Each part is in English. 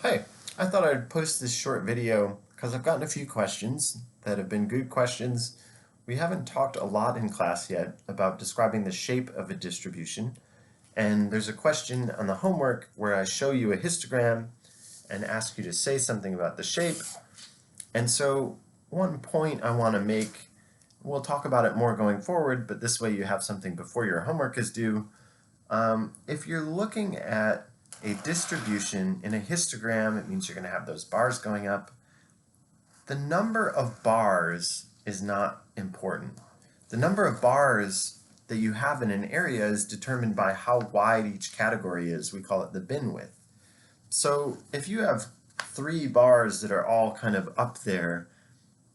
Hi, I thought I'd post this short video because I've gotten a few questions that have been good questions. We haven't talked a lot in class yet about describing the shape of a distribution, and there's a question on the homework where I show you a histogram and ask you to say something about the shape. And so one point I want to make, we'll talk about it more going forward, but this way you have something before your homework is due. If you're looking at a distribution in a histogram, it means you're going to have those bars going up. The number of bars is not important. The number of bars that you have in an area is determined by how wide each category is. We call it the bin width. So if you have 3 bars that are all kind of up there,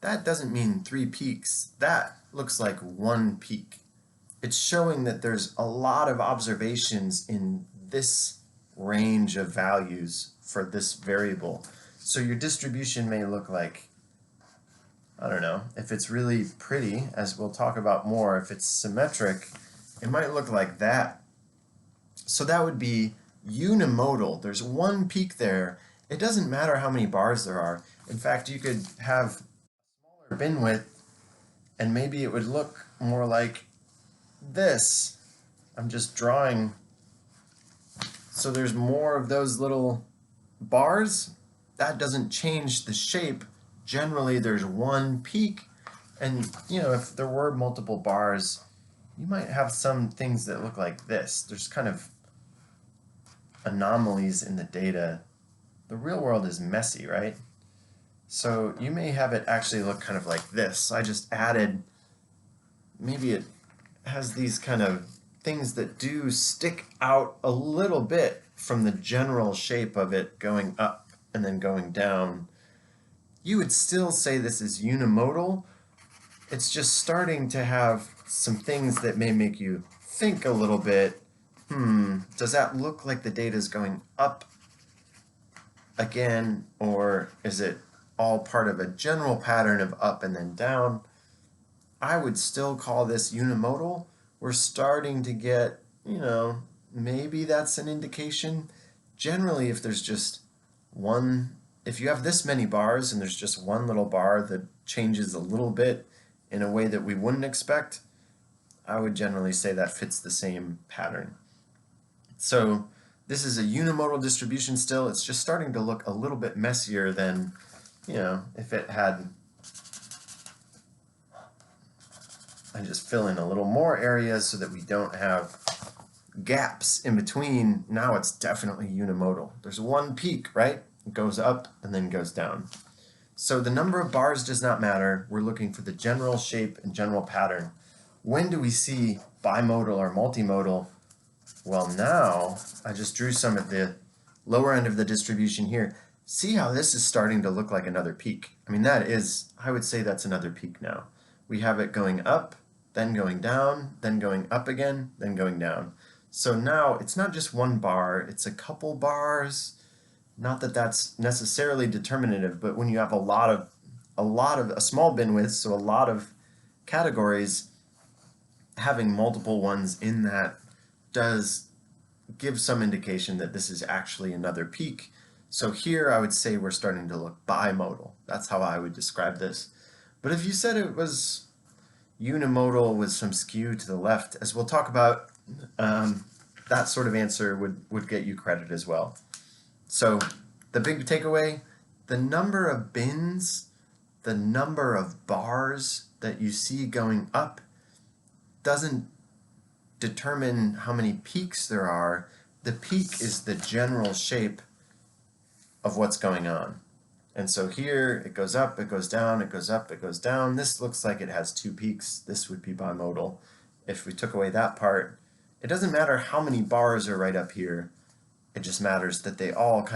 that doesn't mean 3 peaks. That looks like 1 peak. It's showing that there's a lot of observations in this range of values for this variable. So your distribution may look like, I don't know, if it's really pretty, as we'll talk about more, if it's symmetric, it might look like that. So that would be unimodal. There's 1 peak there. It doesn't matter how many bars there are. In fact, you could have a smaller bin width and maybe it would look more like this. I'm just drawing. So there's more of those little bars. That doesn't change the shape. Generally, there's 1 peak. And, if there were multiple bars, you might have some things that look like this. There's kind of anomalies in the data. The real world is messy, right? So you may have it actually look kind of like this. I just added, maybe it has these kind of things that do stick out a little bit from the general shape of it going up and then going down. You would still say this is unimodal. It's just starting to have some things that may make you think a little bit, does that look like the data is going up again, or is it all part of a general pattern of up and then down? I would still call this unimodal. We're starting to get, maybe that's an indication. Generally, if there's just if you have this many bars and there's just one little bar that changes a little bit in a way that we wouldn't expect, I would generally say that fits the same pattern. So this is a unimodal distribution still. It's just starting to look a little bit messier than, if it had, I just fill in a little more areas so that we don't have gaps in between. Now it's definitely unimodal. There's 1 peak, right? It goes up and then goes down. So the number of bars does not matter. We're looking for the general shape and general pattern. When do we see bimodal or multimodal? Well, now I just drew some at the lower end of the distribution here. See how this is starting to look like another peak. I mean, I would say that's another peak now. We have it going up, then going down, then going up again, then going down. So now it's not just 1 bar, it's a couple bars. Not that that's necessarily determinative, but when you have a small bin width, so a lot of categories, having multiple ones in that does give some indication that this is actually another peak. So here I would say we're starting to look bimodal. That's how I would describe this. But if you said it was unimodal with some skew to the left, as we'll talk about, that sort of answer would get you credit as well. So the big takeaway, the number of bins, the number of bars that you see going up doesn't determine how many peaks there are. The peak is the general shape of what's going on. And so here it goes up, it goes down, it goes up, it goes down. This looks like it has 2 peaks. This would be bimodal. If we took away that part, it doesn't matter how many bars are right up here. It just matters that they all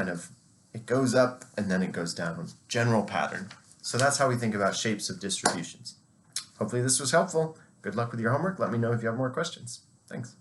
it goes up and then it goes down. General pattern. So that's how we think about shapes of distributions. Hopefully this was helpful. Good luck with your homework. Let me know if you have more questions. Thanks.